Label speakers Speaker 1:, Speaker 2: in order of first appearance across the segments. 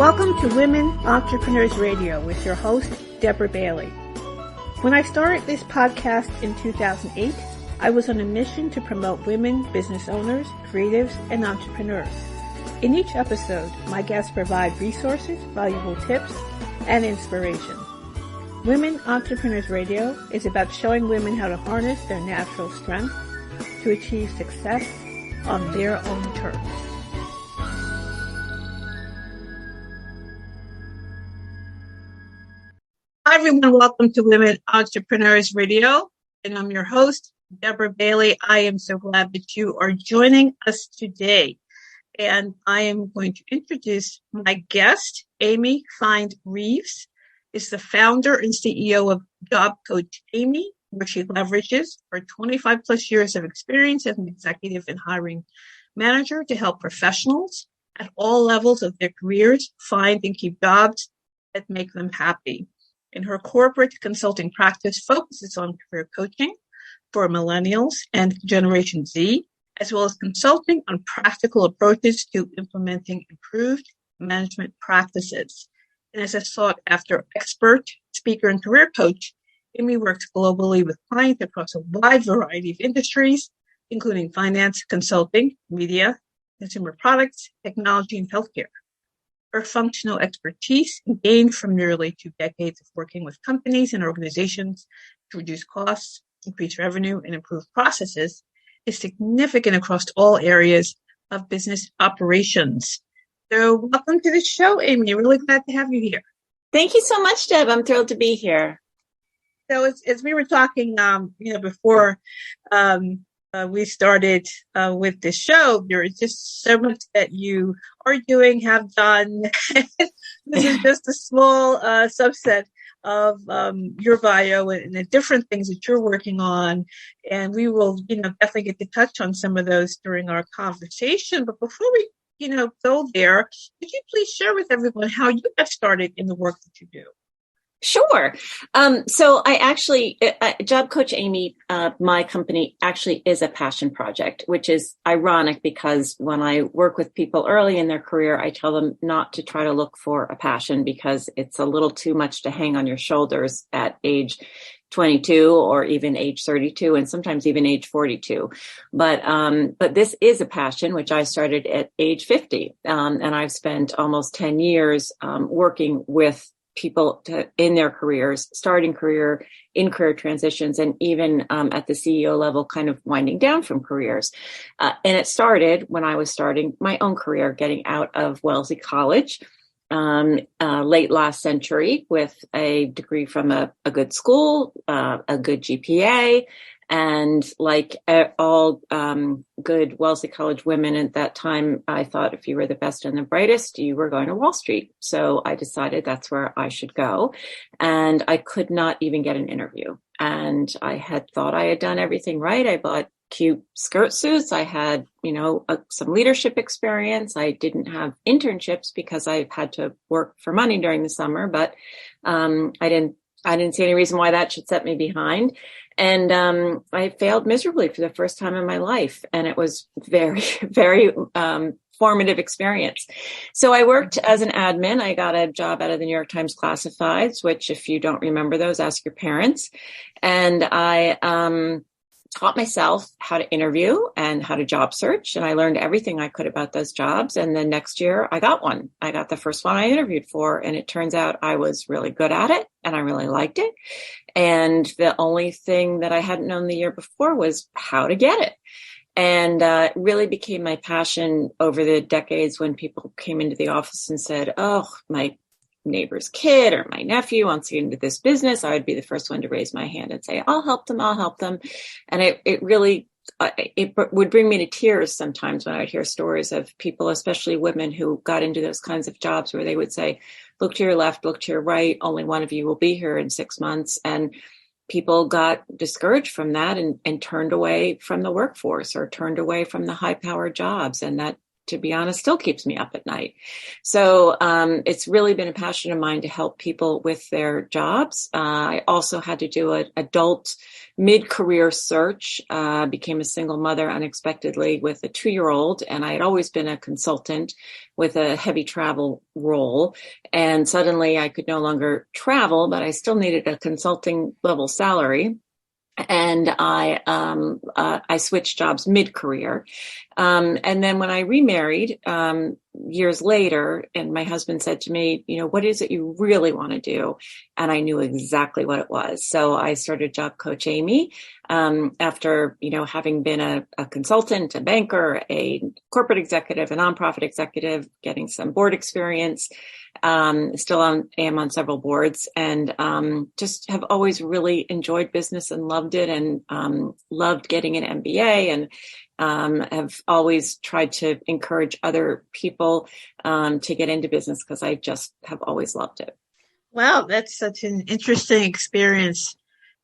Speaker 1: Welcome to Women Entrepreneurs Radio with your host, Deborah Bailey. When I started this podcast in 2008, I was on a mission to promote women business owners, creatives, and entrepreneurs. In each episode, my guests provide resources, valuable tips, and inspiration. Women Entrepreneurs Radio is about showing women how to harness their natural strength to achieve success on their own terms. Hi everyone, welcome to Women Entrepreneurs Radio, and I'm your host, Deborah Bailey. I am so glad that you are joining us today, and I am going to introduce my guest. Amy Feind Reeves is the founder and CEO of JobCoachAmy, where she leverages her 25 plus years of experience as an executive and hiring manager to help professionals at all levels of their careers find and keep jobs that make them happy. And her corporate consulting practice focuses on career coaching for Millennials and Generation Z, as well as consulting on practical approaches to implementing improved management practices. And as a sought-after expert, speaker, and career coach, Amy works globally with clients across a wide variety of industries, including finance, consulting, media, consumer products, technology, and healthcare. Her functional expertise, gained from nearly 2 decades of working with companies and organizations to reduce costs, increase revenue, and improve processes, is significant across all areas of business operations. So welcome to the show, Amy. Really glad to have you here.
Speaker 2: Thank you so much, Deb. I'm thrilled to be here.
Speaker 1: So as we were talking, before we started with the show, there is just so much that you are doing, have done. This is just a small subset of your bio and the different things that you're working on. And we will, definitely get to touch on some of those during our conversation. But before we, go there, could you please share with everyone how you got started in the work that you do?
Speaker 2: Sure. So I actually, JobCoachAmy, my company actually is a passion project, which is ironic because when I work with people early in their career, I tell them not to try to look for a passion because it's a little too much to hang on your shoulders at age 22 or even age 32 and sometimes even age 42. But this is a passion, which I started at age 50. And I've spent almost 10 years, working with people in their careers, starting career, in career transitions, and even at the CEO level, kind of winding down from careers. And it started when I was starting my own career, getting out of Wellesley College, late last century, with a degree from a good school, a good GPA. And like all good Wellesley College women at that time, I thought if you were the best and the brightest, you were going to Wall Street. So I decided that's where I should go. And I could not even get an interview. And I had thought I had done everything right. I bought cute skirt suits. I had, some leadership experience. I didn't have internships because I had to work for money during the summer, but I didn't see any reason why that should set me behind. And I failed miserably for the first time in my life. And it was very, very formative experience. So I worked as an admin. I got a job out of the New York Times Classifieds, which if you don't remember those, ask your parents. And I taught myself how to interview and how to job search. And I learned everything I could about those jobs. And then next year I got one. I got the first one I interviewed for. And it turns out I was really good at it and I really liked it. And the only thing that I hadn't known the year before was how to get it. And it really became my passion over the decades when people came into the office and said, oh, my neighbor's kid or my nephew wants to get into this business. I would be the first one to raise my hand and say, I'll help them. And it really would bring me to tears sometimes when I would hear stories of people, especially women, who got into those kinds of jobs where they would say, look to your left, look to your right. Only one of you will be here in 6 months. And people got discouraged from that and turned away from the workforce or turned away from the high-powered jobs. And that to be honest, still keeps me up at night. So it's really been a passion of mine to help people with their jobs. I also had to do an adult mid-career search, became a single mother unexpectedly with a 2-year-old, and I had always been a consultant with a heavy travel role. And suddenly I could no longer travel, but I still needed a consulting level salary. And I switched jobs mid-career. And then when I remarried, years later, and my husband said to me, what is it you really want to do? And I knew exactly what it was. So I started JobCoachAmy, after, having been a consultant, a banker, a corporate executive, a nonprofit executive, getting some board experience. Still am on several boards, and just have always really enjoyed business and loved it, and loved getting an MBA, and have always tried to encourage other people to get into business because I just have always loved it.
Speaker 1: Wow, that's such an interesting experience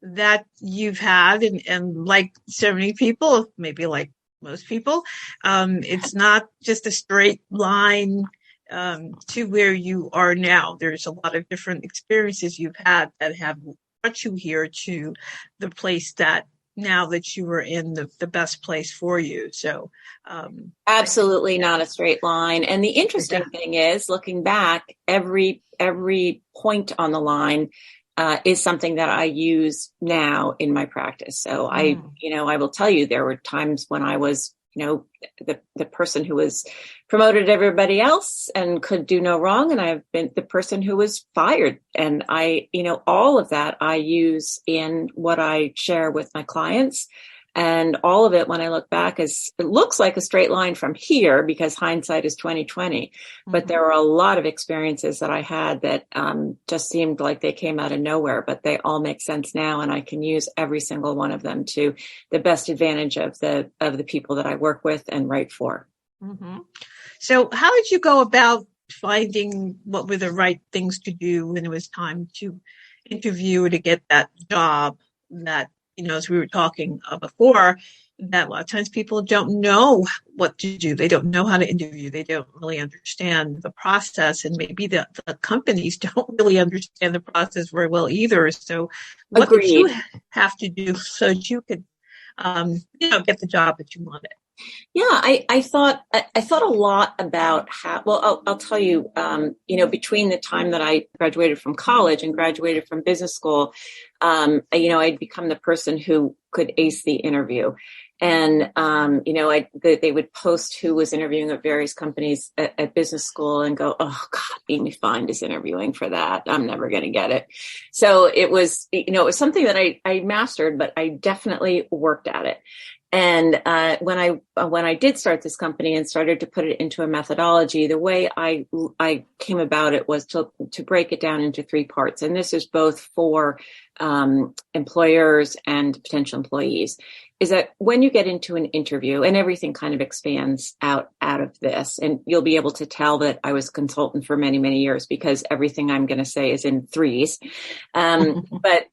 Speaker 1: that you've had, and like so many people, maybe like most people, it's not just a straight line to where you are now. There's a lot of different experiences you've had that have brought you here to the place that now that you are in the best place for you. So
Speaker 2: absolutely not a straight line. And the interesting thing is, looking back, every point on the line is something that I use now in my practice. So I will tell you, there were times when I was the person who was promoted everybody else and could do no wrong. And I've been the person who was fired. And all of that I use in what I share with my clients. And all of it, when I look back, it looks like a straight line from here because hindsight is 2020. But there were a lot of experiences that I had that just seemed like they came out of nowhere, but they all make sense now. And I can use every single one of them to the best advantage of the people that I work with and write for.
Speaker 1: Mm-hmm. So how did you go about finding what were the right things to do when it was time to interview to get that job that, as we were talking before, that a lot of times people don't know what to do. They don't know how to interview. They don't really understand the process. And maybe the companies don't really understand the process very well either. So what did you have to do so that you could, get the job that you wanted?
Speaker 2: Yeah, I thought a lot about how, well, I'll tell you, between the time that I graduated from college and graduated from business school, I'd become the person who could ace the interview. And, they would post who was interviewing at various companies at business school and go, oh God, Amy Feind is interviewing for that. I'm never going to get it. So it was something that I mastered, but I definitely worked at it. And when I did start this company and started to put it into a methodology, the way I came about it was to break it down into 3 parts. And this is both for employers and potential employees, is that when you get into an interview, and everything kind of expands out of this, and you'll be able to tell that I was a consultant for many, many years because everything I'm going to say is in 3s. But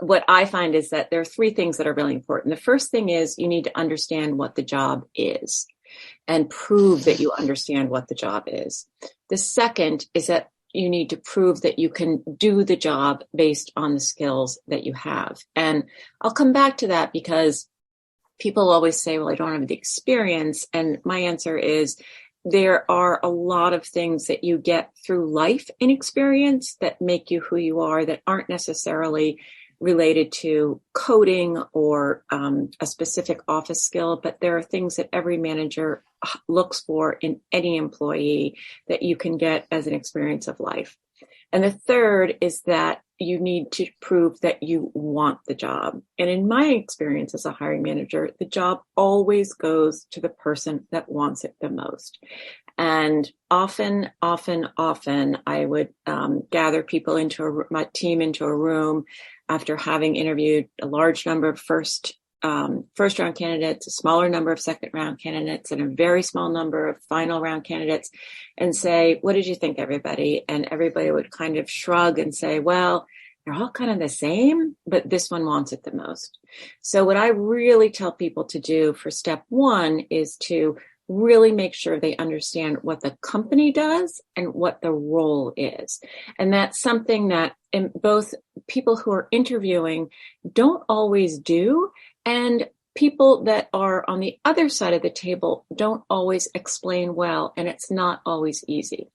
Speaker 2: what I find is that there are 3 things that are really important. The first thing is you need to understand what the job is and prove that you understand what the job is. The second is that you need to prove that you can do the job based on the skills that you have. And I'll come back to that because people always say, well, I don't have the experience. And my answer is there are a lot of things that you get through life and experience that make you who you are that aren't necessarily related to coding or a specific office skill, but there are things that every manager looks for in any employee that you can get as an experience of life. And the third is that you need to prove that you want the job. And in my experience as a hiring manager, the job always goes to the person that wants it the most. And often, I would gather people into my team into a room after having interviewed a large number of first round candidates, a smaller number of second round candidates, and a very small number of final round candidates, and say, what did you think, everybody? And everybody would kind of shrug and say, well, they're all kind of the same, but this one wants it the most. So what I really tell people to do for step 1 is to really make sure they understand what the company does and what the role is. And that's something that in both people who are interviewing don't always do, and people that are on the other side of the table don't always explain well, and it's not always easy.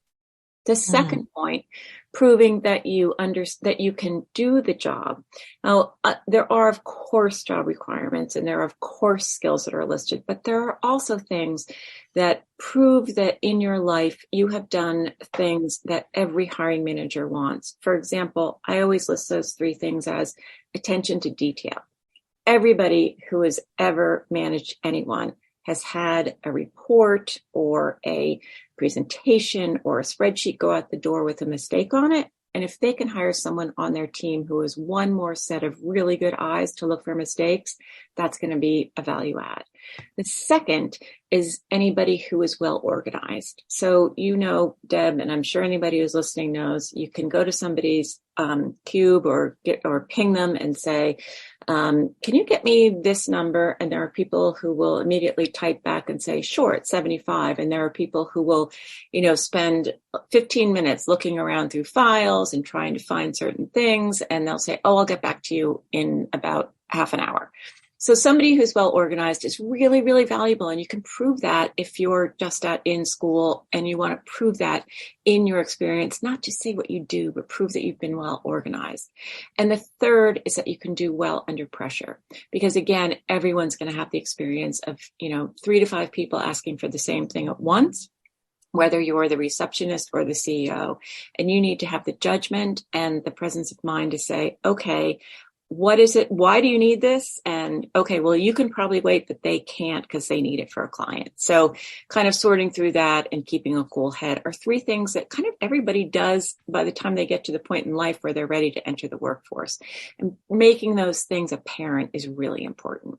Speaker 2: The second point, proving that that you can do the job. Now, there are, of course, job requirements, and there are, of course, skills that are listed, but there are also things that prove that in your life you have done things that every hiring manager wants. For example, I always list those three things as attention to detail. Everybody who has ever managed anyone has had a report or a presentation or a spreadsheet go out the door with a mistake on it. And if they can hire someone on their team who has one more set of really good eyes to look for mistakes, that's going to be a value add. The second is anybody who is well organized. So, Deb, and I'm sure anybody who's listening knows, you can go to somebody's cube or ping them and say, can you get me this number? And there are people who will immediately type back and say, sure, it's 75. And there are people who will, spend 15 minutes looking around through files and trying to find certain things. And they'll say, oh, I'll get back to you in about half an hour. So somebody who's well organized is really, really valuable. And you can prove that if you're just in school and you want to prove that in your experience, not just say what you do, but prove that you've been well organized. And the third is that you can do well under pressure, because again, everyone's going to have the experience of, 3 to 5 people asking for the same thing at once, whether you're the receptionist or the CEO, and you need to have the judgment and the presence of mind to say, okay, what is it? Why do you need this? And okay, well, you can probably wait, but they can't because they need it for a client. So kind of sorting through that and keeping a cool head are 3 things that kind of everybody does by the time they get to the point in life where they're ready to enter the workforce. And making those things apparent is really important.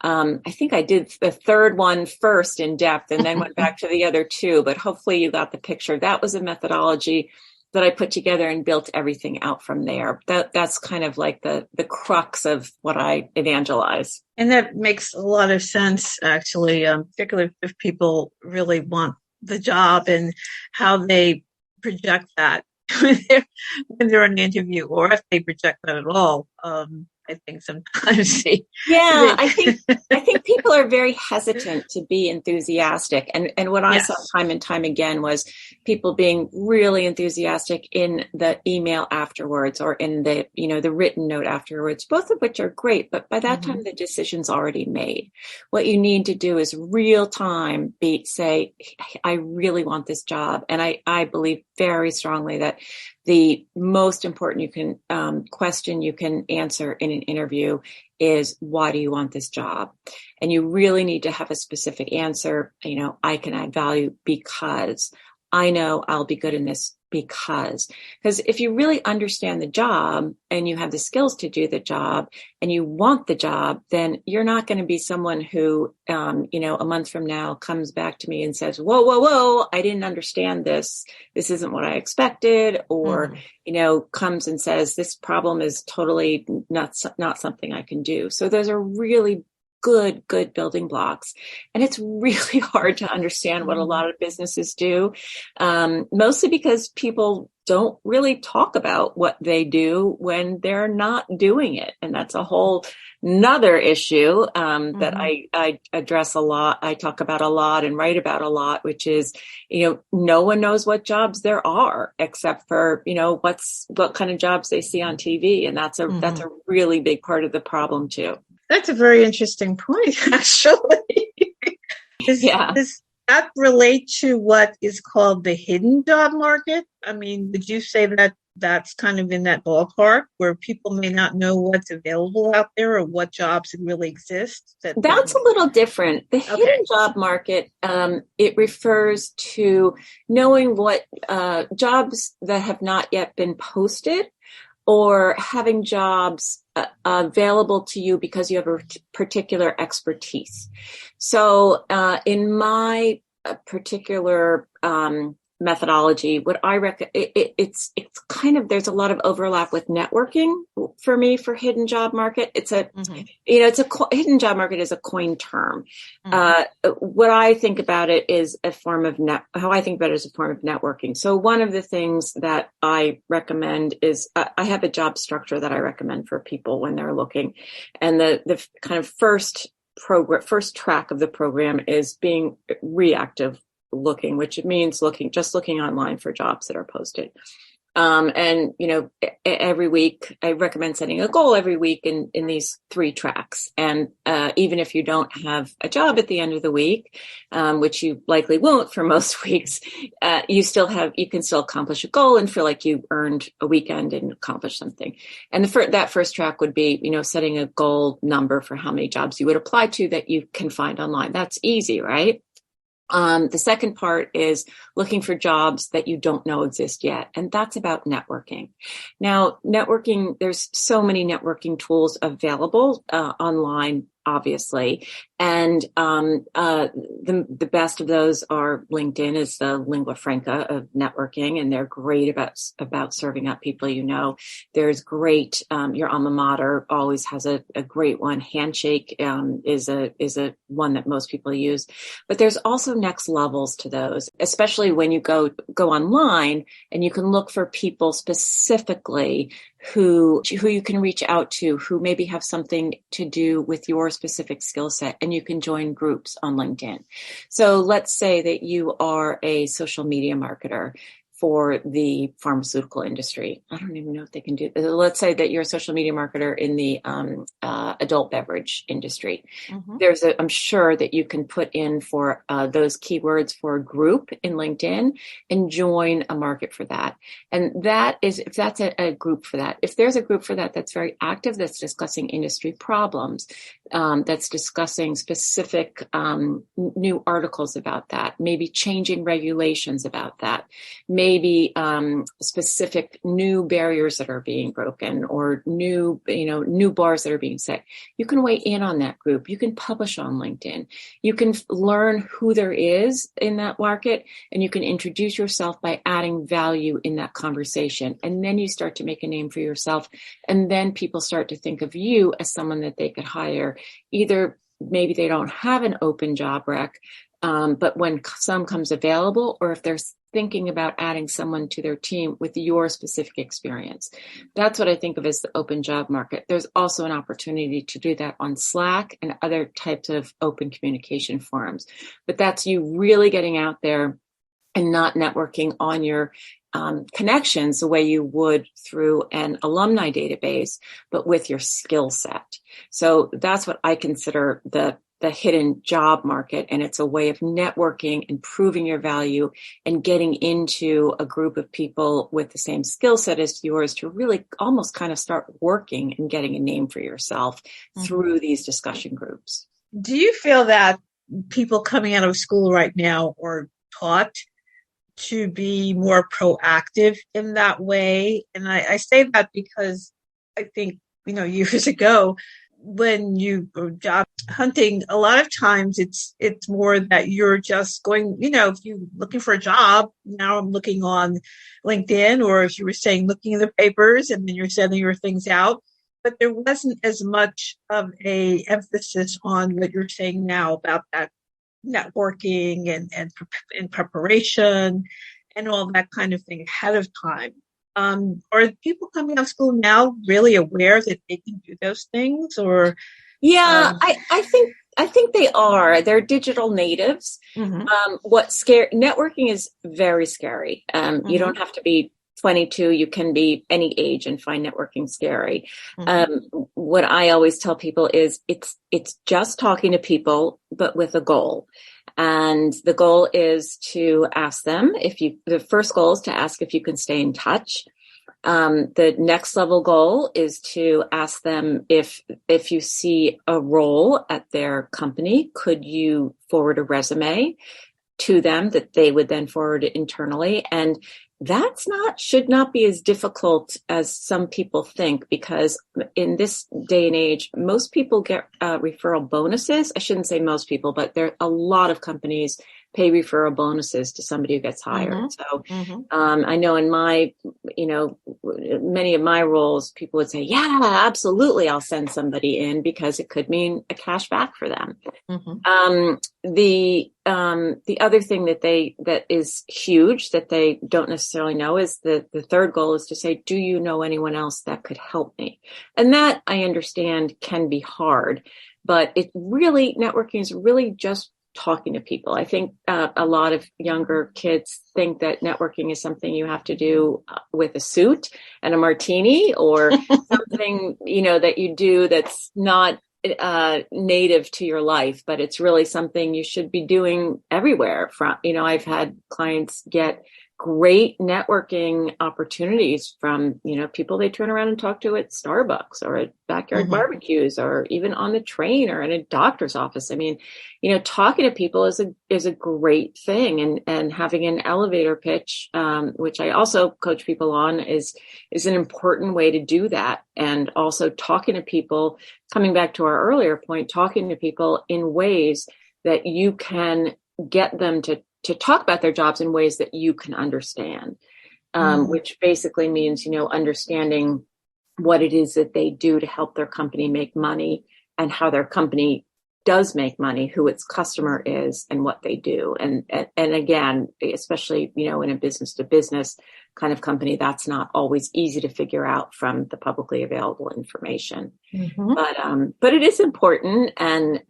Speaker 2: I think I did the third one first in depth and then went back to the other 2, but hopefully you got the picture. That was a methodology that I put together and built everything out from there. That's kind of like the crux of what I evangelize.
Speaker 1: And that makes a lot of sense, actually, particularly if people really want the job and how they project that when they're on an interview, or if they project that at all. I think sometimes
Speaker 2: I think people are very hesitant to be enthusiastic. And what I saw time and time again was people being really enthusiastic in the email afterwards or in the, the written note afterwards, both of which are great. But by that time, the decision's already made. What you need to do is real time say, I really want this job. And I believe very strongly that the most important question you can answer in an interview is, why do you want this job? And you really need to have a specific answer. I can add value because I know I'll be good in this because if you really understand the job and you have the skills to do the job and you want the job, then you're not going to be someone who, a month from now comes back to me and says, whoa, I didn't understand this. This isn't what I expected. Or, comes and says, this problem is totally not something I can do. So those are really good building blocks. And it's really hard to understand what a lot of businesses do, mostly because people don't really talk about what they do when they're not doing it. And that's a whole nother issue that I address a lot. I talk about a lot and write about a lot, which is, no one knows what jobs there are except for, what kind of jobs they see on TV. And that's a really big part of the problem too.
Speaker 1: That's a very interesting point, actually. Does that relate to what is called the hidden job market? I mean, would you say that that's kind of in that ballpark where people may not know what's available out there or what jobs really exist?
Speaker 2: That's a little different. The hidden job market, it refers to knowing what jobs that have not yet been posted, or having jobs available to you because you have a particular expertise. So in my particular methodology, what I recommend, it's kind of, there's a lot of overlap with networking for me for hidden job market. It's a, hidden job market is a coined term. What I think about it is a form of how I think about it is a form of networking. So one of the things that I recommend is I have a job structure that I recommend for people when they're looking. And the kind of first track of the program is being reactive looking, which means looking online for jobs that are posted. And, every week I recommend setting a goal every week in these 3 tracks. And, even if you don't have a job at the end of the week, which you likely won't for most weeks, you can still accomplish a goal and feel like you earned a weekend and accomplished something. And that first track would be, setting a goal number for how many jobs you would apply to that you can find online. That's easy, right? The second part is looking for jobs that you don't know exist yet. And that's about networking. Now, networking, there's so many networking tools available online, obviously. And the best of those are LinkedIn is the lingua franca of networking, and they're great about serving up people you know. There's great, your alma mater always has a great one. Handshake is a one that most people use. But there's also next levels to those, especially when you go online and you can look for people specifically who you can reach out to, who maybe have something to do with your specific skill set, and you can join groups on LinkedIn. So let's say that you are a social media marketer for the pharmaceutical industry. I don't even know if they can do. Let's say that you're a social media marketer in the adult beverage industry. I'm sure that you can put in for those keywords for a group in LinkedIn and join a market for that. And that is, if that's a group for that, if there's a group for that that's very active, that's discussing industry problems, that's discussing specific new articles about that, maybe changing regulations about that, maybe specific new barriers that are being broken, or new bars that are being set. You can weigh in on that group. You can publish on LinkedIn. You can learn who there is in that market, and you can introduce yourself by adding value in that conversation. And then you start to make a name for yourself. And then people start to think of you as someone that they could hire. Either maybe they don't have an open job rec, but when some comes available, or if they're thinking about adding someone to their team with your specific experience. That's what I think of as the open job market. There's also an opportunity to do that on Slack and other types of open communication forums. But that's you really getting out there and not networking on your connections the way you would through an alumni database, but with your skill set. So that's what I consider the hidden job market. And it's a way of networking, improving your value, and getting into a group of people with the same skill set as yours to really almost kind of start working and getting a name for yourself through these discussion groups.
Speaker 1: Do you feel that people coming out of school right now are taught to be more proactive in that way? And I say that because I think, years ago, when you go job hunting, a lot of times it's more that you're just going, if you're looking for a job, now I'm looking on LinkedIn, or if you were saying looking in the papers, and then you're sending your things out. But there wasn't as much of a emphasis on what you're saying now about that networking and preparation and all that kind of thing ahead of time. Are people coming out of school now really aware that they can do those things? Or
Speaker 2: I think they are. They're digital natives. Networking is very scary. You don't have to be 22. You can be any age and find networking scary. What I always tell people is it's just talking to people, but with a goal. And the goal is to ask them the first goal is to ask if you can stay in touch. The next level goal is to ask them if you see a role at their company, could you forward a resume to them that they would then forward it internally? And should not be as difficult as some people think, because in this day and age, most people get referral bonuses. I shouldn't say most people, but there are a lot of companies pay referral bonuses to somebody who gets hired.
Speaker 1: Mm-hmm.
Speaker 2: So
Speaker 1: Mm-hmm.
Speaker 2: I know in my, many of my roles, people would say, yeah, absolutely, I'll send somebody in because it could mean a cash back for them.
Speaker 1: Mm-hmm.
Speaker 2: The other thing that is huge that they don't necessarily know is the third goal is to say, do you know anyone else that could help me? And that I understand can be hard, but networking is really just talking to people. I think a lot of younger kids think that networking is something you have to do with a suit and a martini or something, that you do that's not native to your life, but it's really something you should be doing everywhere. I've had clients get great networking opportunities from, people they turn around and talk to at Starbucks or at backyard
Speaker 1: Mm-hmm.
Speaker 2: barbecues or even on the train or in a doctor's office. I mean, talking to people is a great thing, and having an elevator pitch, which I also coach people on, is an important way to do that. And also talking to people, coming back to our earlier point, talking to people in ways that you can get them to talk about their jobs in ways that you can understand, which basically means, understanding what it is that they do to help their company make money and how their company does make money, who its customer is and what they do. And again, especially, in a business to business kind of company, that's not always easy to figure out from the publicly available information.
Speaker 1: Mm-hmm.
Speaker 2: But it is important. And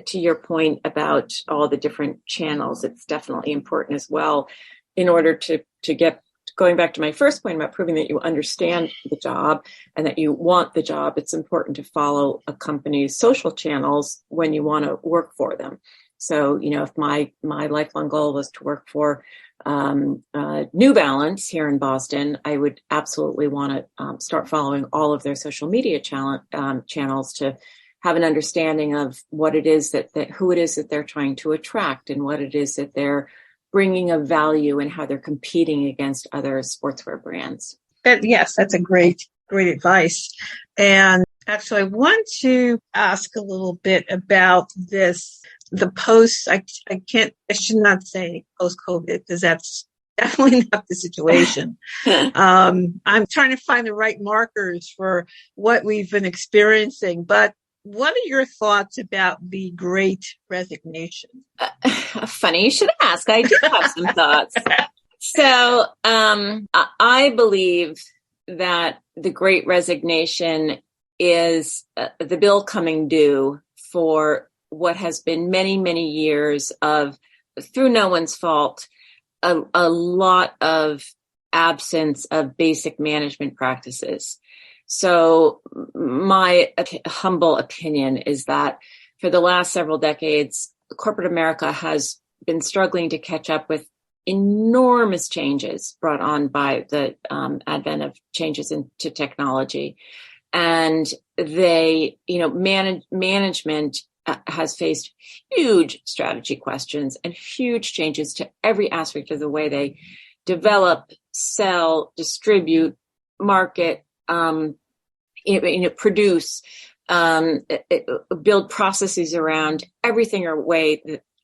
Speaker 2: to your point about all the different channels, it's definitely important as well in order to get going back to my first point about proving that you understand the job and that you want the job. It's important to follow a company's social channels when you want to work for them. So, if my lifelong goal was to work for New Balance here in Boston, I would absolutely want to start following all of their social media channels to have an understanding of what it is that who it is that they're trying to attract and what it is that they're bringing of value and how they're competing against other sportswear brands.
Speaker 1: Yes, that's a great advice. And actually, I want to ask a little bit about this. The post, I should not say post-COVID because that's definitely not the situation. I'm trying to find the right markers for what we've been experiencing. But what are your thoughts about the Great Resignation?
Speaker 2: Funny you should ask. I do have some thoughts. So I believe that the Great Resignation is the bill coming due for what has been many, many years of, through no one's fault, a lot of absence of basic management practices. So my humble opinion is that for the last several decades, corporate America has been struggling to catch up with enormous changes brought on by the advent of changes into technology. And they, management has faced huge strategy questions and huge changes to every aspect of the way they develop, sell, distribute, market, produce, build processes around everything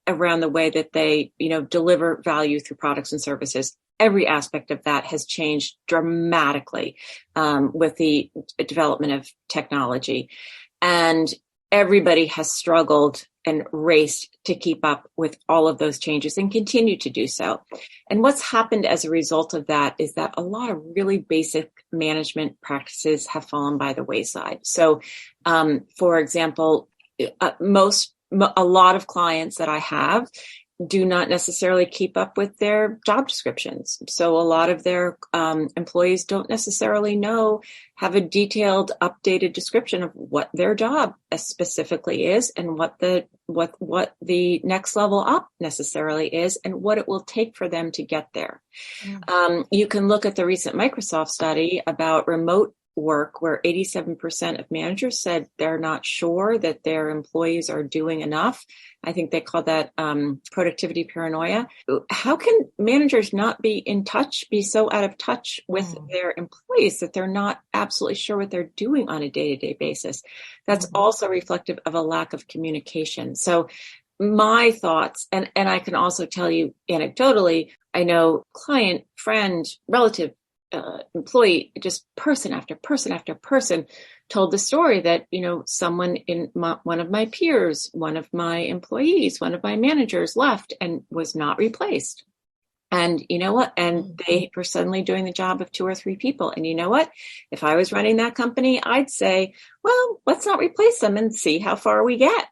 Speaker 2: around the way that they, deliver value through products and services. Every aspect of that has changed dramatically with the development of technology. And everybody has struggled and raced to keep up with all of those changes and continue to do so. And what's happened as a result of that is that a lot of really basic management practices have fallen by the wayside. So, for example, a lot of clients that I have do not necessarily keep up with their job descriptions. So a lot of their employees don't necessarily have a detailed, updated description of what their job specifically is and what the next level up necessarily is and what it will take for them to get there. Mm. You can look at the recent Microsoft study about remote work where 87% of managers said they're not sure that their employees are doing enough. I think they call that productivity paranoia. How can managers not be so out of touch with their employees that they're not absolutely sure what they're doing on a day-to-day basis? That's also reflective of a lack of communication. So my thoughts, and I can also tell you anecdotally, I know client, friend, relative, employee, just person after person after person told the story that, someone in one of my peers, one of my employees, one of my managers left and was not replaced. And you know what? And they were suddenly doing the job of 2 or 3 people. And you know what? If I was running that company, I'd say, well, let's not replace them and see how far we get.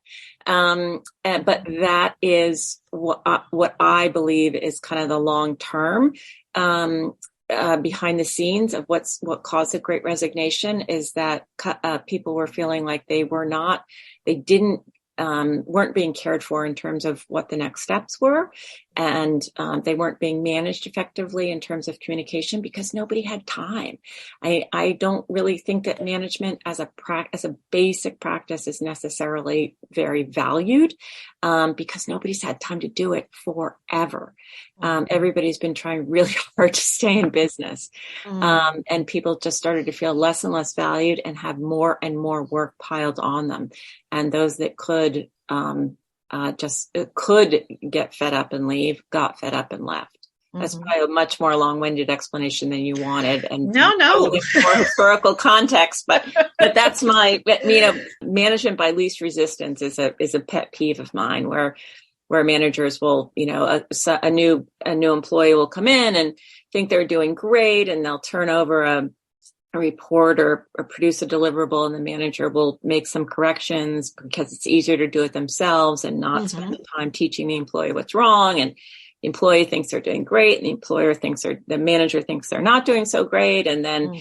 Speaker 2: But that is what I believe is kind of the long term behind the scenes of what caused the Great Resignation is that people were feeling like weren't being cared for in terms of what the next steps were. And they weren't being managed effectively in terms of communication because nobody had time. I don't really think that management as a basic practice is necessarily very valued because nobody's had time to do it forever. Everybody's been trying really hard to stay in business. And people just started to feel less and less valued and have more and more work piled on them. And those that could get fed up and leave, got fed up and left. That's probably a much more long-winded explanation than you wanted. And
Speaker 1: no,
Speaker 2: more historical context, but that's my, management by least resistance is a pet peeve of mine where managers will, a new employee will come in and think they're doing great and they'll turn over a report or produce a deliverable, and the manager will make some corrections because it's easier to do it themselves and not spend the time teaching the employee what's wrong. And the employee thinks they're doing great, and the manager thinks they're not doing so great. And then,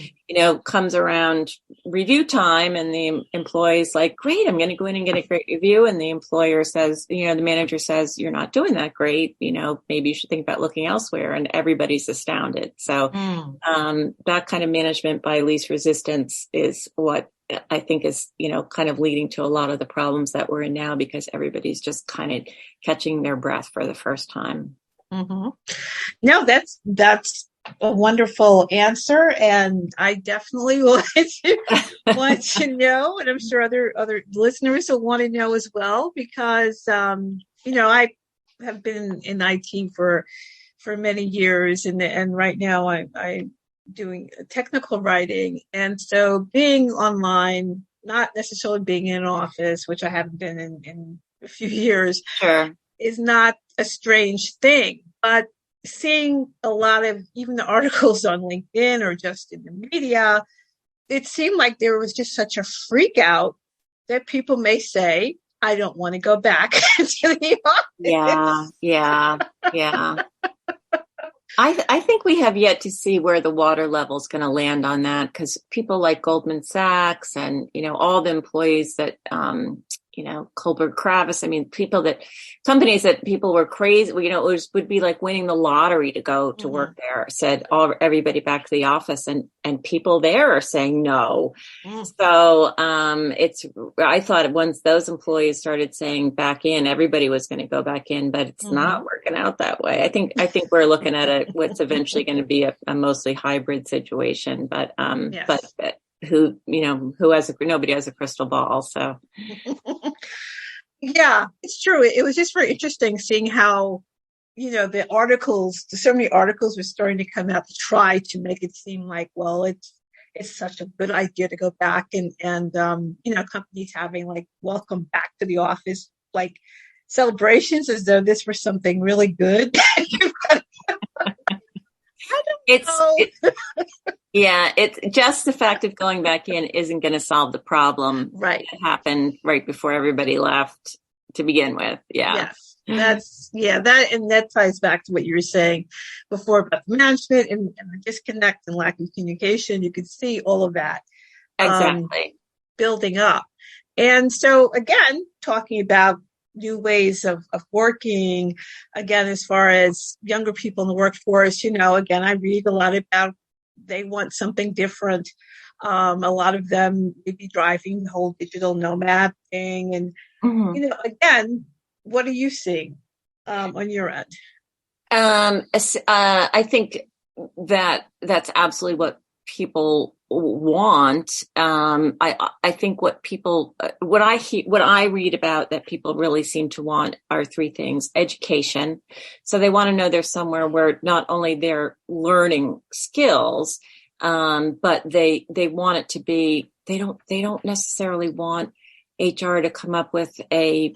Speaker 2: comes around review time and the employee's like, great, I'm going to go in and get a great review. And the employer says, the manager says, you're not doing that great. Maybe you should think about looking elsewhere. And everybody's astounded. So, that kind of management by least resistance is what I think is, kind of leading to a lot of the problems that we're in now because everybody's just kind of catching their breath for the first time.
Speaker 1: No, that's a wonderful answer, and I definitely want to know, and I'm sure other listeners will want to know as well, because I have been in IT for many years, and right now I'm doing technical writing, and so being online, not necessarily being in an office, which I haven't been in a few years,
Speaker 2: sure,
Speaker 1: is not a strange thing, but seeing a lot of even the articles on LinkedIn or just in the media, it seemed like there was just such a freak out that people may say, I don't want to go back to the office.
Speaker 2: Yeah. I think we have yet to see where the water level is going to land on that, because people like Goldman Sachs and, all the employees that, Colbert Kravis, companies that people were crazy, it would be like winning the lottery to go to work there, said everybody back to the office, and people there are saying no. So, I thought once those employees started saying back in, everybody was going to go back in, but it's not working out that way. I think we're looking at what's eventually going to be a mostly hybrid situation, but nobody has a crystal ball. So.
Speaker 1: Yeah, it's true. It was just very interesting seeing how, so many articles were starting to come out to try to make it seem like, well, it's such a good idea to go back and companies having like welcome back to the office, like celebrations as though this were something really good.
Speaker 2: It's just the fact of going back in isn't going to solve the problem that happened right before everybody left to begin with. Yeah.
Speaker 1: Yes. That ties back to what you were saying before about the management and the disconnect and lack of communication. You could see all of that
Speaker 2: exactly
Speaker 1: building up. And so again, talking about new ways of working, again, as far as younger people in the workforce, again, I read a lot about they want something different. A lot of them may be driving the whole digital nomad thing. And, again, what are you seeing on your end?
Speaker 2: I think that's absolutely what people want, I think what I read about that people really seem to want are three things: education. So they want to know there's somewhere where not only they're learning skills, but they want it to be, they don't necessarily want HR to come up with a,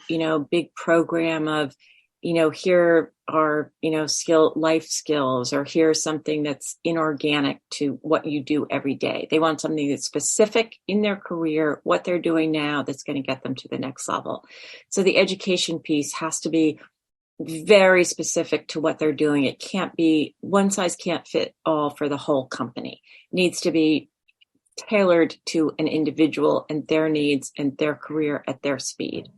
Speaker 2: big program of, here are, life skills, or here's something that's inorganic to what you do every day. They want something that's specific in their career, what they're doing now, that's going to get them to the next level. So the education piece has to be very specific to what they're doing. It can't be, one size can't fit all for the whole company. It needs to be tailored to an individual and their needs and their career at their speed.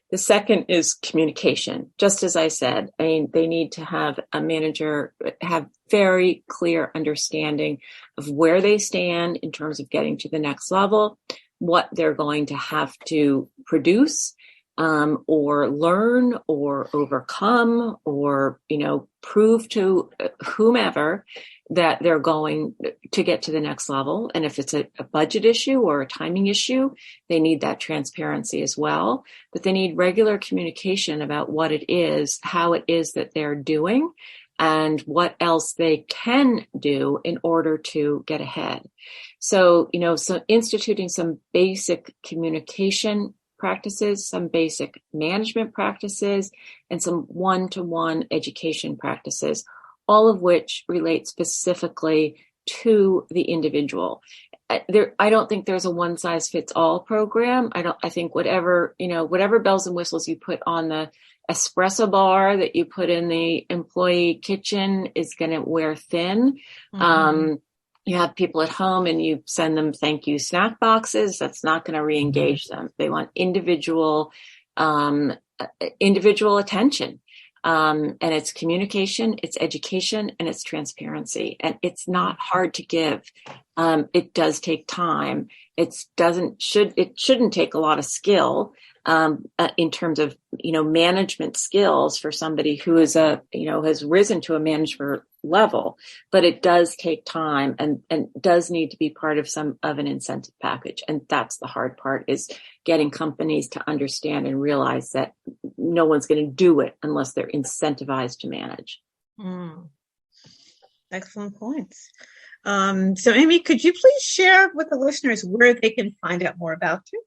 Speaker 2: The second is communication. Just as I said, they need to have a manager have very clear understanding of where they stand in terms of getting to the next level, what they're going to have to produce, or learn or overcome, or, prove to whomever that they're going to get to the next level. And if it's a budget issue or a timing issue, they need that transparency as well. But they need regular communication about what it is, how it is that they're doing, and what else they can do in order to get ahead. So, so instituting some basic communication practices, some basic management practices, and some one-to-one education practices, all of which relate specifically to the individual. I don't think there's a one-size-fits-all program. I think whatever bells and whistles you put on the espresso bar that you put in the employee kitchen is going to wear thin. Mm-hmm. You have people at home and you send them thank you snack boxes. That's not going to re-engage them. They want individual attention. And it's communication, it's education, and it's transparency. And it's not hard to give. It does take time. It shouldn't take a lot of skill, in terms of, management skills for somebody who is has risen to a manager level, but it does take time and does need to be part of an incentive package. And that's the hard part, is getting companies to understand and realize that no one's going to do it unless they're incentivized to manage.
Speaker 1: Excellent points. So Amy, could you please share with the listeners where they can find out more about you?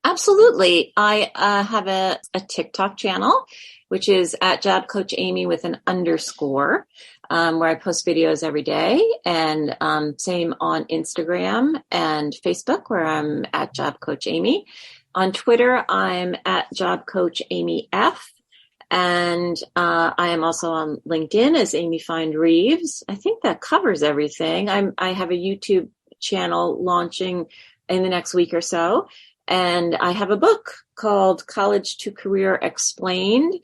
Speaker 2: Absolutely. I have a TikTok channel, which is at JobCoachAmy with an _, where I post videos every day, and same on Instagram and Facebook, where I'm at JobCoachAmy. On Twitter, I'm at JobCoachAmyF, and I am also on LinkedIn as Amy Feind Reeves. I think that covers everything. I have a YouTube channel launching in the next week or so. And I have a book called College to Career Explained: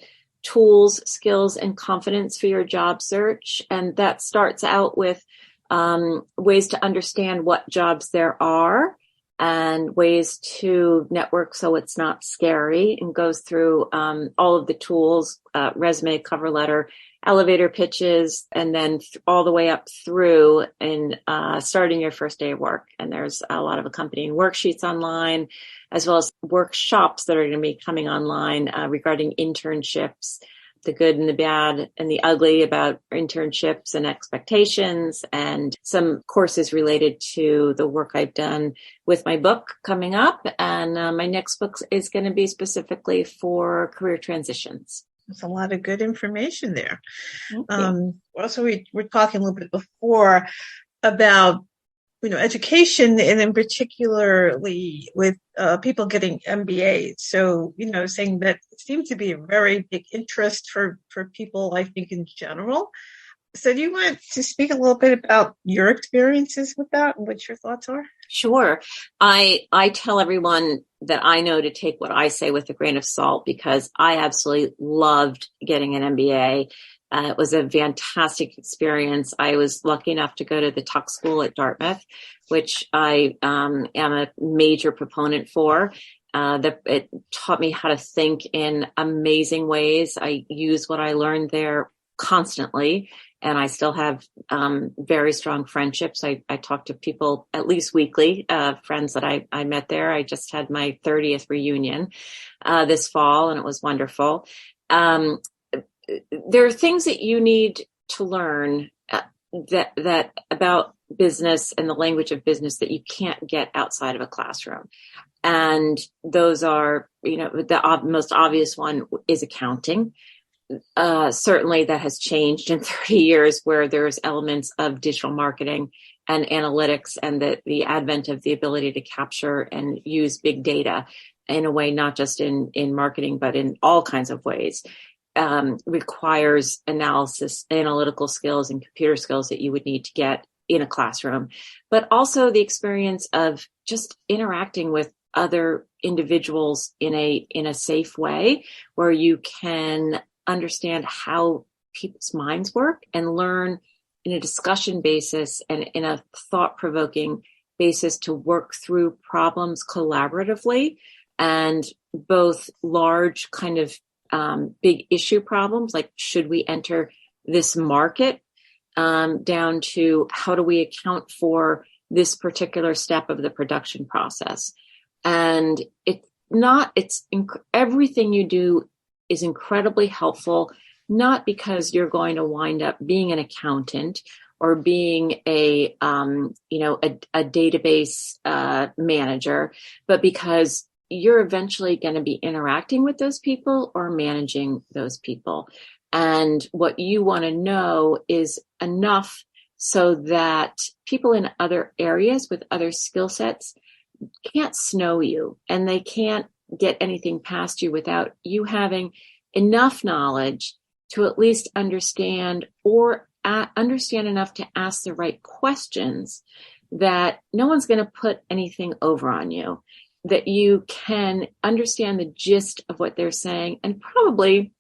Speaker 2: Tools, Skills, and Confidence for Your Job Search. And that starts out with ways to understand what jobs there are and ways to network so it's not scary, and goes through all of the tools, resume, cover letter, elevator pitches, and then all the way up through and starting your first day of work. And there's a lot of accompanying worksheets online, as well as workshops that are going to be coming online regarding internships, the good and the bad and the ugly about internships and expectations, and some courses related to the work I've done with my book coming up. And my next book is going to be specifically for career transitions.
Speaker 1: There's a lot of good information there. Also, we were talking a little bit before about, education, and in particularly with people getting MBAs. So, saying that it seems to be a very big interest for people, I think, in general. So do you want to speak a little bit about your experiences with that and what your thoughts are?
Speaker 2: Sure. I tell everyone that I know to take what I say with a grain of salt, because I absolutely loved getting an MBA. It was a fantastic experience. I was lucky enough to go to the Tuck School at Dartmouth, which I am a major proponent for. It taught me how to think in amazing ways. I use what I learned there constantly And I still have very strong friendships. I talk to people at least weekly, friends that I met there. I just had my 30th reunion this fall, and it was wonderful. There are things that you need to learn that about business and the language of business that you can't get outside of a classroom. And those are, the most obvious one is accounting. Certainly that has changed in 30 years, where there's elements of digital marketing and analytics, and the advent of the ability to capture and use big data in a way, not just in marketing, but in all kinds of ways, requires analysis, analytical skills, and computer skills that you would need to get in a classroom, but also the experience of just interacting with other individuals in a safe way, where you can understand how people's minds work and learn in a discussion basis and in a thought-provoking basis to work through problems collaboratively, and both large kind of big issue problems, like should we enter this market, down to how do we account for this particular step of the production process. And everything you do is incredibly helpful, not because you're going to wind up being an accountant or being a database manager, but because you're eventually going to be interacting with those people or managing those people. And what you want to know is enough so that people in other areas with other skill sets can't snow you, and they can't get anything past you without you having enough knowledge to at least understand, or understand enough to ask the right questions, that no one's going to put anything over on you, that you can understand the gist of what they're saying, and probably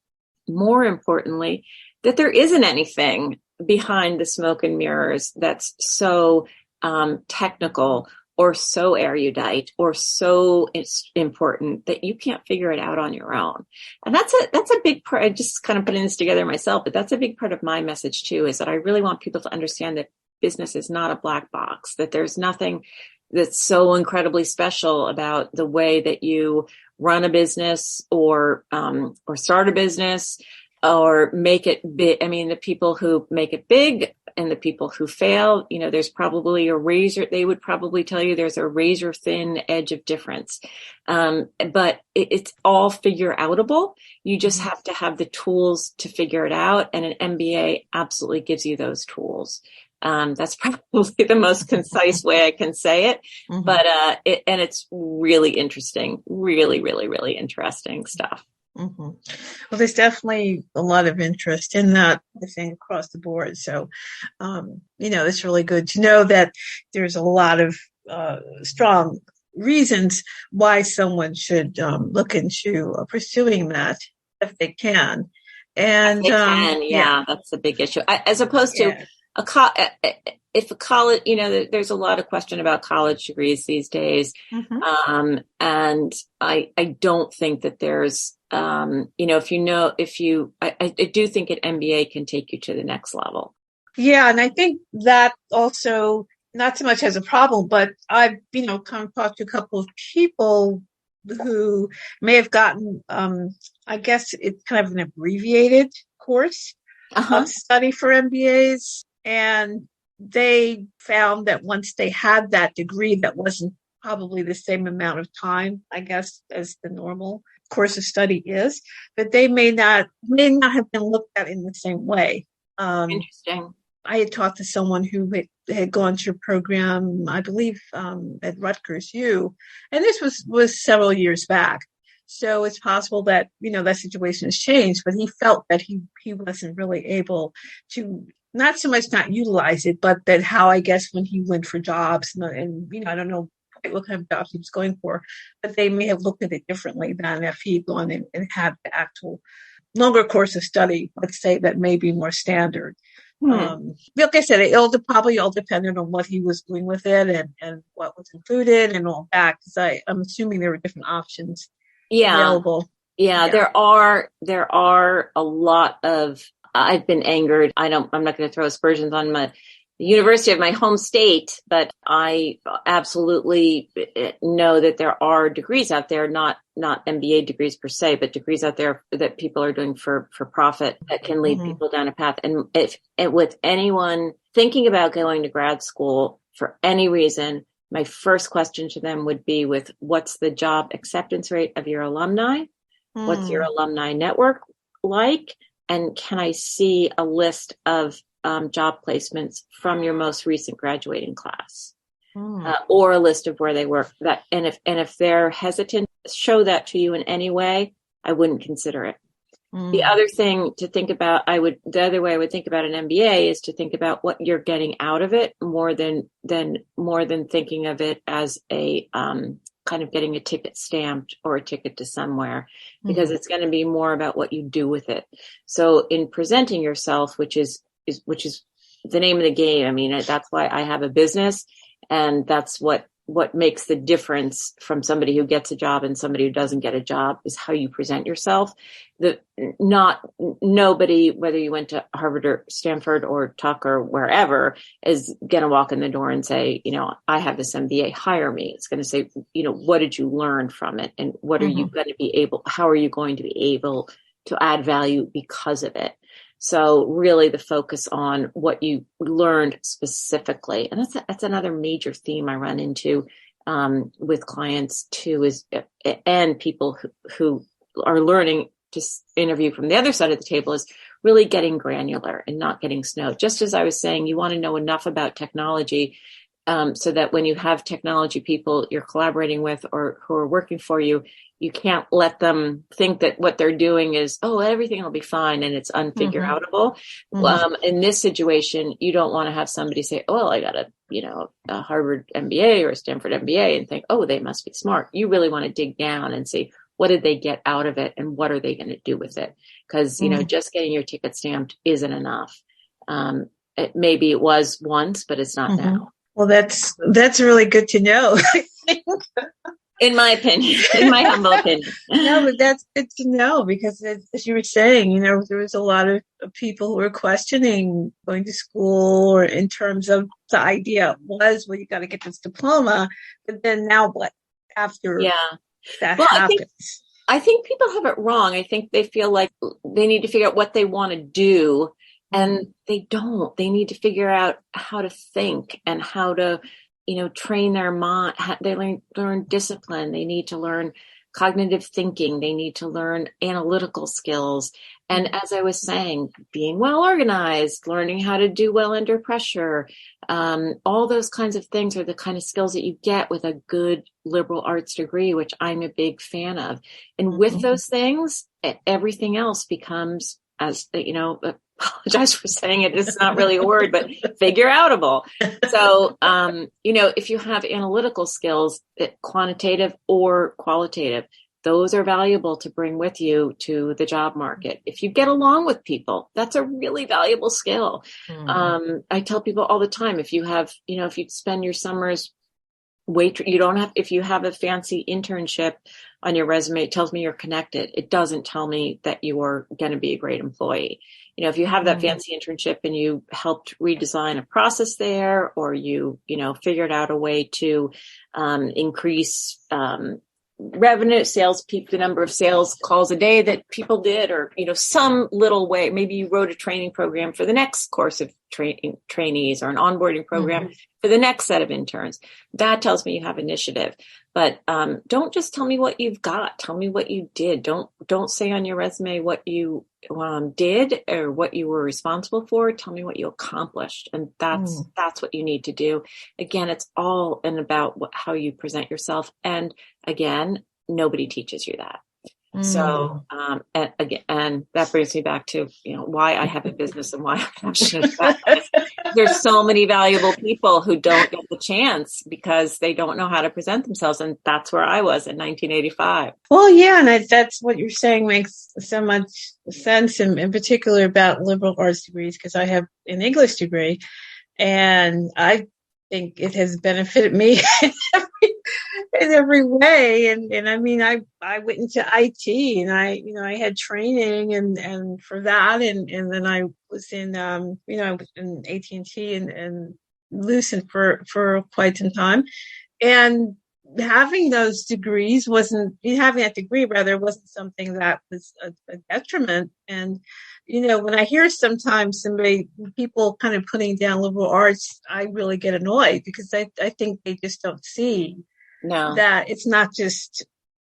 Speaker 2: more importantly, that there isn't anything behind the smoke and mirrors that's so technical or so erudite or so important that you can't figure it out on your own. And that's a big part. I just kind of putting this together myself, but that's a big part of my message too, is that I really want people to understand that business is not a black box, that there's nothing that's so incredibly special about the way that you run a business or start a business or make it big. I mean, the people who make it big and the people who fail, there's probably they would probably tell you there's a razor thin edge of difference. But it's all figure outable. You just have to have the tools to figure it out. And an MBA absolutely gives you those tools. That's probably the most concise way I can say it, but it's really interesting, really, really, really interesting stuff.
Speaker 1: Well, there's definitely a lot of interest in that, I think, across the board. So, it's really good to know that there's a lot of strong reasons why someone should look into pursuing that if they can. And
Speaker 2: that's a big issue, as opposed to if a college, there's a lot of question about college degrees these days. And I don't think that there's, I do think an MBA can take you to the next level.
Speaker 1: Yeah. And I think that also, not so much as a problem, but I've, come across a couple of people who may have gotten, I guess it's kind of an abbreviated course of study for MBAs. And they found that once they had that degree, that wasn't probably the same amount of time, I guess, as the normal course of study is, but they may not have been looked at in the same way.
Speaker 2: Interesting.
Speaker 1: I had talked to someone who had gone through a program, I believe, at Rutgers U, and this was several years back. So it's possible that, that situation has changed, but he felt that he wasn't really able to not so much not utilize it, but that how, I guess, when he went for jobs and I don't know what kind of jobs he was going for, but they may have looked at it differently than if he'd gone and had the actual longer course of study, let's say, that may be more standard. Like I said, it probably all depended on what he was doing with it and what was included and all that, because I'm assuming there were different options available.
Speaker 2: Yeah, there are a lot of I've been angered. I'm not going to throw aspersions on the university of my home state, but I absolutely know that there are degrees out there, not MBA degrees per se, but degrees out there that people are doing for profit that can lead people down a path. And with anyone thinking about going to grad school for any reason, my first question to them would be with what's the job acceptance rate of your alumni? What's your alumni network like? And can I see a list of job placements from your most recent graduating class, or a list of where they work? That, and if they're hesitant to show that to you in any way, I wouldn't consider it. The other thing to think about, the other way I would think about an MBA is to think about what you're getting out of it more than thinking of it as a kind of getting a ticket stamped or a ticket to somewhere, because it's going to be more about what you do with it. So in presenting yourself, which is the name of the game. I mean, that's why I have a business, and that's what makes the difference from somebody who gets a job and somebody who doesn't get a job, is how you present yourself. Nobody, whether you went to Harvard or Stanford or Tuck or wherever, is going to walk in the door and say, I have this MBA, hire me. It's going to say, what did you learn from it? And what are you going to be able, how are you going to be able to add value because of it? So really the focus on what you learned specifically. And that's another major theme I run into with clients too, and people who are learning to interview from the other side of the table, is really getting granular and not getting snowed. Just as I was saying, you want to know enough about technology so that when you have technology people you're collaborating with or who are working for you, you can't let them think that what they're doing is, everything will be fine and it's unfigureoutable. In this situation, you don't want to have somebody say, I got a Harvard MBA or a Stanford MBA and think, they must be smart. You really want to dig down and see, what did they get out of it and what are they going to do with it? Because, just getting your ticket stamped isn't enough. Maybe it was once, but it's not now.
Speaker 1: Well, that's really good to know.
Speaker 2: In my opinion, in my humble opinion.
Speaker 1: No, but that's good to know, because as you were saying, there was a lot of people who were questioning going to school, or in terms of the idea was, you got to get this diploma, but then now what after that happens?
Speaker 2: I think people have it wrong. I think they feel like they need to figure out what they want to do, and they don't. They need to figure out how to think and how to train their mind. They learn discipline. They need to learn cognitive thinking. They need to learn analytical skills. And as I was saying, being well organized, learning how to do well under pressure, all those kinds of things are the kind of skills that you get with a good liberal arts degree, which I'm a big fan of. And with those things, everything else becomes, as apologize for saying it, it's not really a word, but figure-outable. So, if you have analytical skills, quantitative or qualitative, those are valuable to bring with you to the job market. If you get along with people, that's a really valuable skill. I tell people all the time, if you have, if you spend your summers if you have a fancy internship on your resume, it tells me you're connected. It doesn't tell me that you are going to be a great employee. If you have that fancy internship and you helped redesign a process there, or you figured out a way to increase revenue, the number of sales calls a day that people did, or, some little way, maybe you wrote a training program for the next course of trainees, or an onboarding program for the next set of interns. That tells me you have initiative. But don't just tell me what you've got. Tell me what you did. Don't say on your resume what you did or what you were responsible for. Tell me what you accomplished. And that's what you need to do. Again, it's all about how you present yourself. And again, nobody teaches you that. So, and that brings me back to, why I have a business and why I'm passionate about it. There's so many valuable people who don't get the chance because they don't know how to present themselves. And that's where I was in 1985.
Speaker 1: Well, yeah. And that's what you're saying makes so much sense, in particular about liberal arts degrees, because I have an English degree, and I think it has benefited me in every way. And I mean, I went into IT and I had training and for that. And then I was in, I was in AT&T and Lucent for quite some time. And having those degrees having that degree rather wasn't something that was a detriment. And, when I hear sometimes people kind of putting down liberal arts, I really get annoyed because I think they just don't see that it's not just,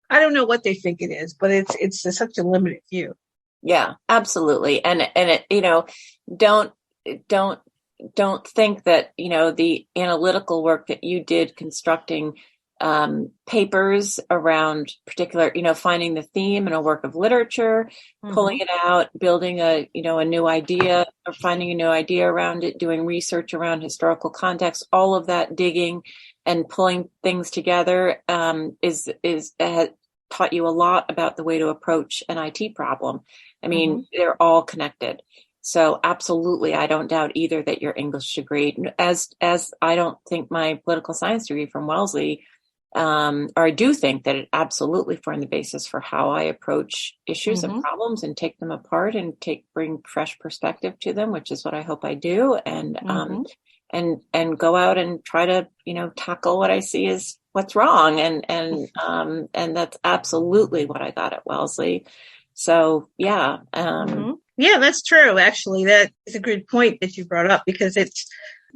Speaker 1: I don't know what they think it is, but it's such a limited view.
Speaker 2: Yeah, absolutely. And it, don't think that, the analytical work that you did constructing papers around particular, finding the theme in a work of literature, pulling it out, building a new idea or finding a new idea around it, doing research around historical context, all of that digging and pulling things together has taught you a lot about the way to approach an IT problem. I mean, they're all connected. So absolutely, I don't doubt either that your English degree, as I don't think my political science degree from Wellesley, or I do think that it absolutely formed the basis for how I approach issues and problems and take them apart and bring fresh perspective to them, which is what I hope I do. And go out and try to, tackle what I see as what's wrong. And that's absolutely what I got at Wellesley. So, yeah.
Speaker 1: Yeah, that's true. Actually, that is a good point that you brought up because it's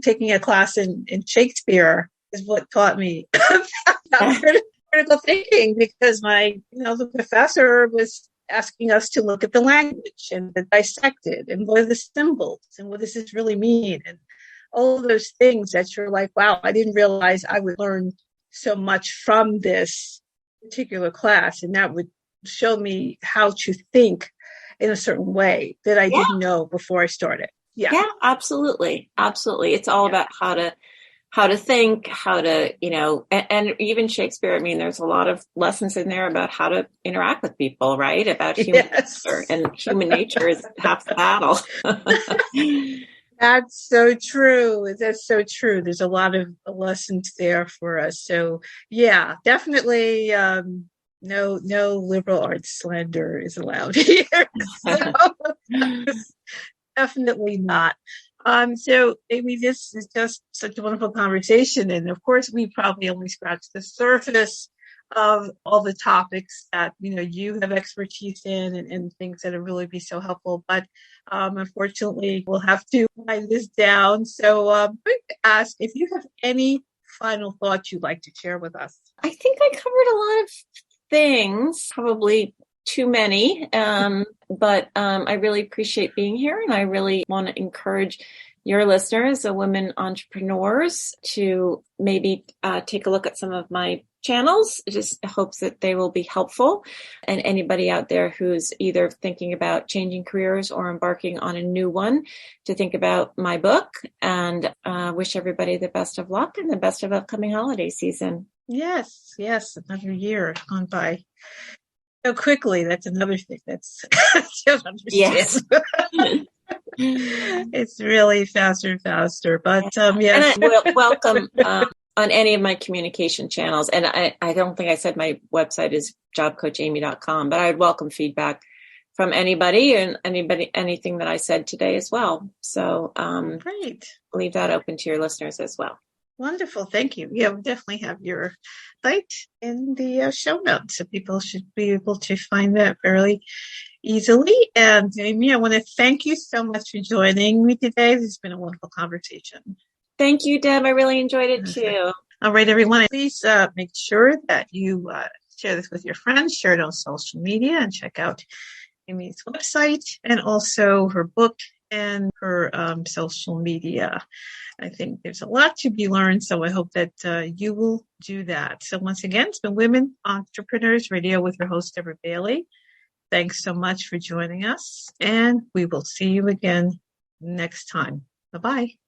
Speaker 1: taking a class in Shakespeare is what taught me about critical thinking because the professor was asking us to look at the language and to dissect it and what are the symbols and what does this really mean and all of those things that you're like, wow, I didn't realize I would learn so much from this particular class. And that would show me how to think in a certain way that I didn't know before I started. Yeah,
Speaker 2: absolutely. Absolutely. It's all about how to think, how to, and even Shakespeare, I mean, there's a lot of lessons in there about how to interact with people, right? About human nature, and human nature is half the battle.
Speaker 1: That's so true. That's so true. There's a lot of lessons there for us. So yeah, definitely, no liberal arts slander is allowed here. So, definitely not. So Amy, this is just such a wonderful conversation. And of course, we probably only scratched the surface of all the topics that, you have expertise in and things that would really be so helpful. But unfortunately, we'll have to wind this down. So I'm going to ask if you have any final thoughts you'd like to share with us.
Speaker 2: I think I covered a lot of things, probably too many, but I really appreciate being here, and I really want to encourage your listeners, the women entrepreneurs, to maybe take a look at some of my channels. Just hopes that they will be helpful, and anybody out there who's either thinking about changing careers or embarking on a new one, to think about my book, and wish everybody the best of luck and the best of upcoming holiday season. Yes.
Speaker 1: Another year has gone by so quickly. That's another thing that's
Speaker 2: yes.
Speaker 1: It's really faster and faster. But yes.
Speaker 2: And I welcome on any of my communication channels. And I don't think I said my website is JobCoachAmy.com, but I would welcome feedback from anybody and anything that I said today as well. So
Speaker 1: great.
Speaker 2: Leave that open to your listeners as well.
Speaker 1: Wonderful. Thank you. Yeah, we'll definitely have your site in the show notes, so people should be able to find that fairly easily. And Amy, I want to thank you so much for joining me today. This has been a wonderful conversation.
Speaker 2: Thank you, Deb. I really enjoyed it too.
Speaker 1: All right, everyone. Please make sure that you share this with your friends, share it on social media, and check out Amy's website and also her book and her social media. I think there's a lot to be learned, so I hope that you will do that. So once again, it's been Women Entrepreneurs Radio with your host, Deborah Bailey. Thanks so much for joining us, and we will see you again next time. Bye-bye.